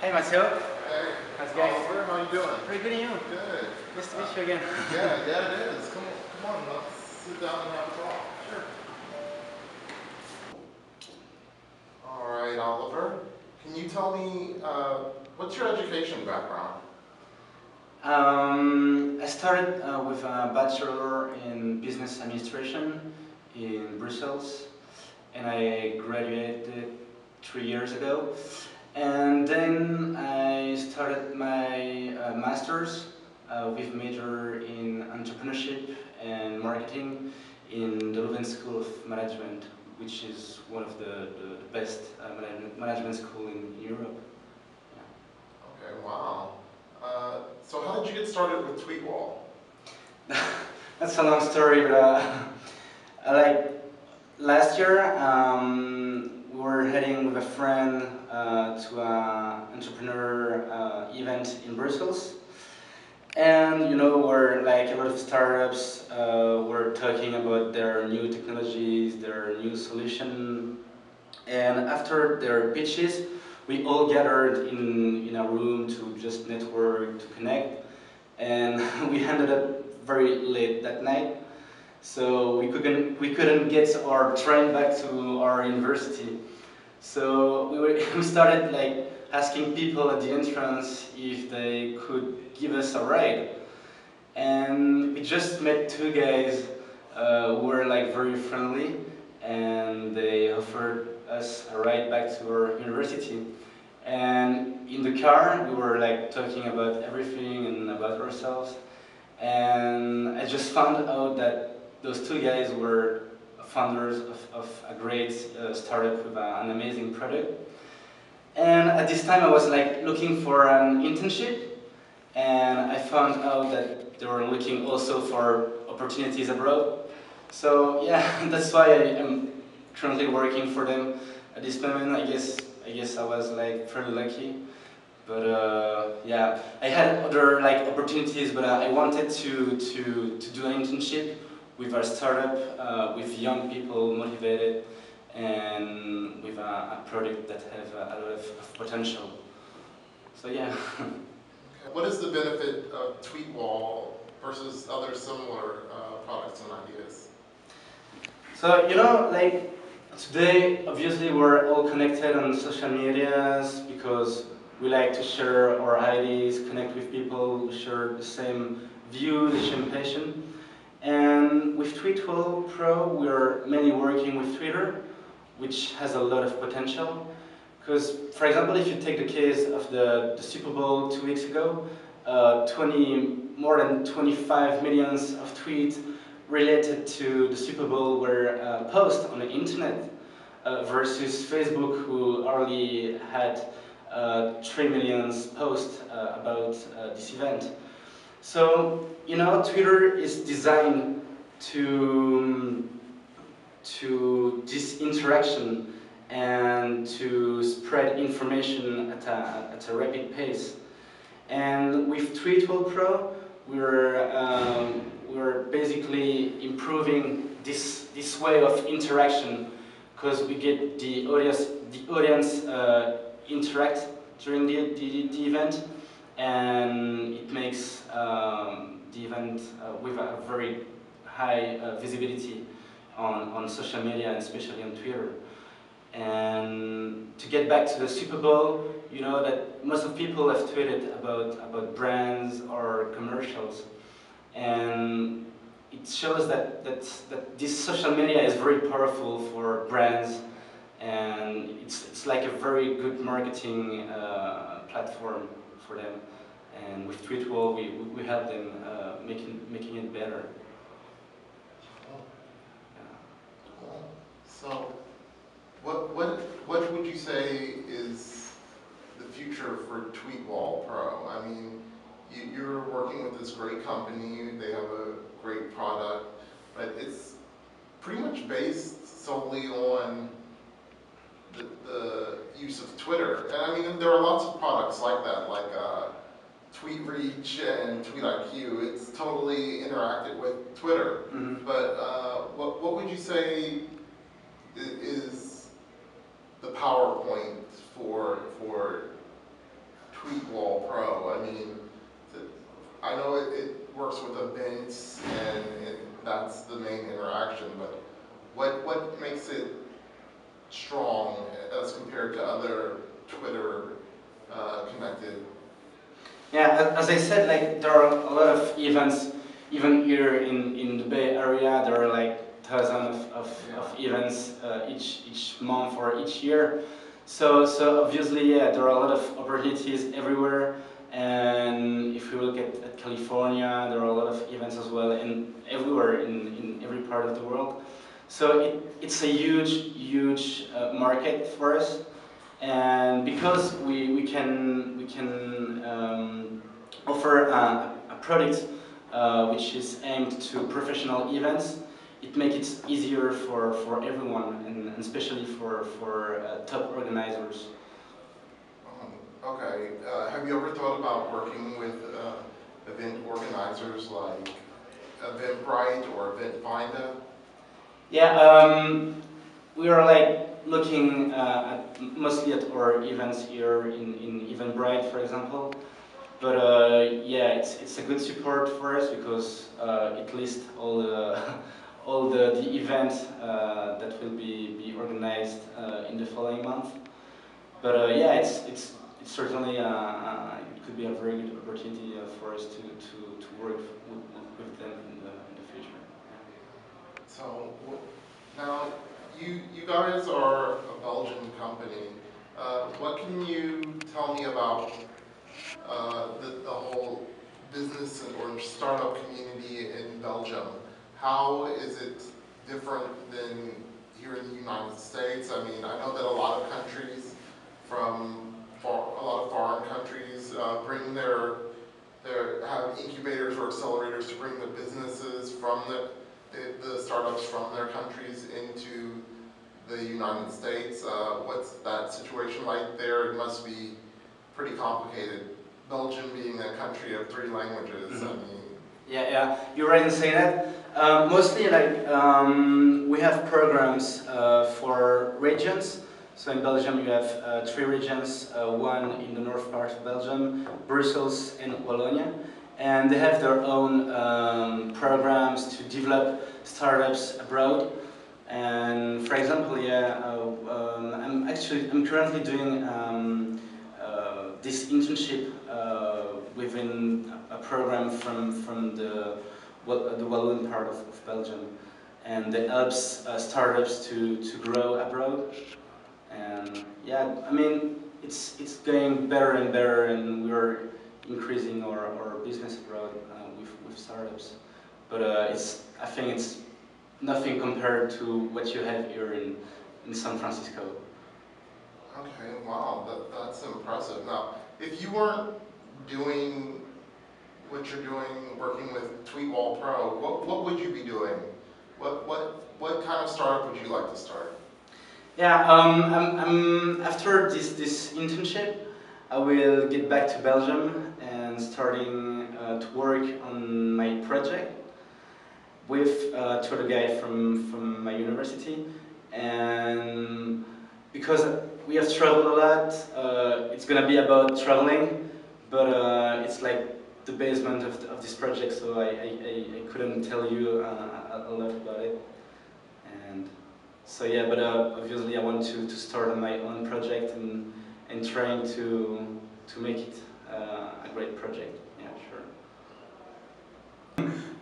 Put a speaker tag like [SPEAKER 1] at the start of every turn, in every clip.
[SPEAKER 1] Hey Mathieu.
[SPEAKER 2] Hey.
[SPEAKER 1] How's it going?
[SPEAKER 2] Oliver, how you doing?
[SPEAKER 1] Pretty good, and you?
[SPEAKER 2] Good.
[SPEAKER 1] Nice to meet you again.
[SPEAKER 2] Yeah, it is. Come on, let's sit down and have a talk.
[SPEAKER 1] Sure.
[SPEAKER 2] All right, Oliver. Can you tell me, what's your education background?
[SPEAKER 1] I started with a bachelor in business administration in Brussels, and I graduated 3 years ago. And then I started my master's with major in entrepreneurship and marketing in the Leuven School of Management, which is one of the best management school in Europe.
[SPEAKER 2] Okay, wow. So how did you get started with TweetWall?
[SPEAKER 1] That's a long story, but like last year we were heading with a friend to an entrepreneur event in Brussels, and you know, where like a lot of startups were talking about their new technologies, their new solution, and after their pitches, we all gathered in a room to just network, to connect, and we ended up very late that night, so we couldn't get our train back to our university. So we started like asking people at the entrance if they could give us a ride, and we just met two guys who were like very friendly, and they offered us a ride back to our university. And in the car, we were like talking about everything and about ourselves. And I just found out that those two guys were founders of a great startup with an amazing product. And at this time, I was like looking for an internship, and I found out that they were looking also for opportunities abroad. So yeah, that's why I am currently working for them at this moment. I guess I was like pretty lucky. But yeah, I had other like opportunities, but I wanted to do an internship with a startup with young people motivated and with a product that have a lot of potential. So yeah.
[SPEAKER 2] What is the benefit of TweetWall versus other similar products and ideas?
[SPEAKER 1] So, you know, like today, obviously, we're all connected on social medias because we like to share our ideas, connect with people who share the same view, the same passion. And with TweetWall Pro, we're mainly working with Twitter, which has a lot of potential. Because, for example, if you take the case of the Super Bowl 2 weeks ago, more than 25 millions of tweets related to the Super Bowl were posted on the internet versus Facebook, who already had 3 million posts about this event. So, you know, Twitter is designed to this interaction and to spread information at a rapid pace. And with TweetWall Pro, we're basically improving this way of interaction, because we get the audience interact during the event, and it makes the event with a very high visibility on social media, and especially on Twitter. And to get back to the Super Bowl, you know that most of people have tweeted about brands or commercials, and it shows that this social media is very powerful for brands, and it's like a very good marketing platform for them. And with TweetWall, we help them making it better.
[SPEAKER 2] So, what would you say is the future for TweetWall Pro? I mean, you're working with this great company, they have a great product, but it's pretty much based solely on the use of Twitter. And I mean, there are lots of products like that, like TweetReach and TweetIQ. It's totally interacted with Twitter.
[SPEAKER 1] Mm-hmm.
[SPEAKER 2] But what would you say is the PowerPoint for that's the main interaction, but what makes it strong as compared to other Twitter connected?
[SPEAKER 1] Yeah, as I said, like there are a lot of events, even here in the Bay Area. There are like thousands of events each month or each year. So obviously, yeah, there are a lot of opportunities everywhere. And if you look at California, there are a lot of events as well, and everywhere in every part of the world. So it's a huge market for us. And because we can offer a product which is aimed to professional events, it makes it easier for everyone, and especially for top organizers.
[SPEAKER 2] Okay. Have you ever thought about working with event organizers like Eventbrite or Eventfinda?
[SPEAKER 1] Yeah, we are like looking mostly at our events here in Eventbrite, for example. But yeah, it's a good support for us because it lists all the all the events that will be organized in the following month. But yeah, it's certainly it could be a very good opportunity for us to work with them in the future.
[SPEAKER 2] So now you guys are a Belgian company. What can you tell me about the whole business or startup community in Belgium? How is it different than here in the United States? I mean, I know that a lot of countries a lot of foreign countries bring have incubators or accelerators to bring the businesses from the startups from their countries into the United States. What's that situation like there? It must be pretty complicated. Belgium being a country of 3 languages, I mean.
[SPEAKER 1] Yeah, you're right in saying that. Mostly, like we have programs for regions. So in Belgium, you have 3 regions. One in the north part of Belgium, Brussels, and Wallonia, and they have their own programs to develop startups abroad. And for example, yeah, I'm currently doing this internship within a program from the Walloon part of Belgium, and it helps startups to grow abroad. And yeah, I mean it's going better and better, and we're increasing our business abroad with startups. But I think it's nothing compared to what you have here in San Francisco.
[SPEAKER 2] Okay, wow, that's impressive. Now, if you weren't doing what you're doing, working with TweetWall Pro, what would you be doing? What kind of startup would you like to start?
[SPEAKER 1] Yeah, I'm after this internship, I will get back to Belgium and starting to work on my project with two other guys from my university. And because we have traveled a lot, it's gonna be about traveling, but it's like the basement of this project, so I couldn't tell you a lot about it. And so yeah, but obviously I want to start on my own project and trying to make it a great project. Yeah, sure.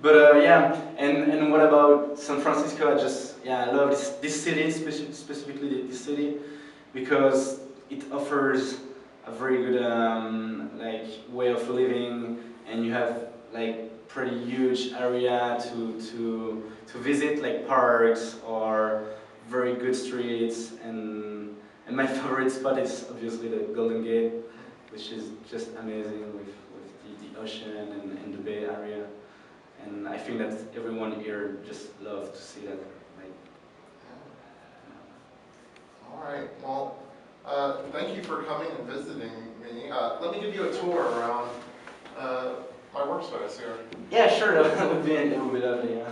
[SPEAKER 1] But yeah, and what about San Francisco? I love this city, specifically this city, because it offers a very good like way of living, and you have like pretty huge area to visit, like parks or very good streets, and my favorite spot is obviously the Golden Gate, which is just amazing with the ocean and the Bay Area. And I think that everyone here just loves to see that. Like,
[SPEAKER 2] All right. Well, thank you for coming and visiting me. Let me give you a tour around my workspace here.
[SPEAKER 1] yeah, sure. That would be lovely. Yeah.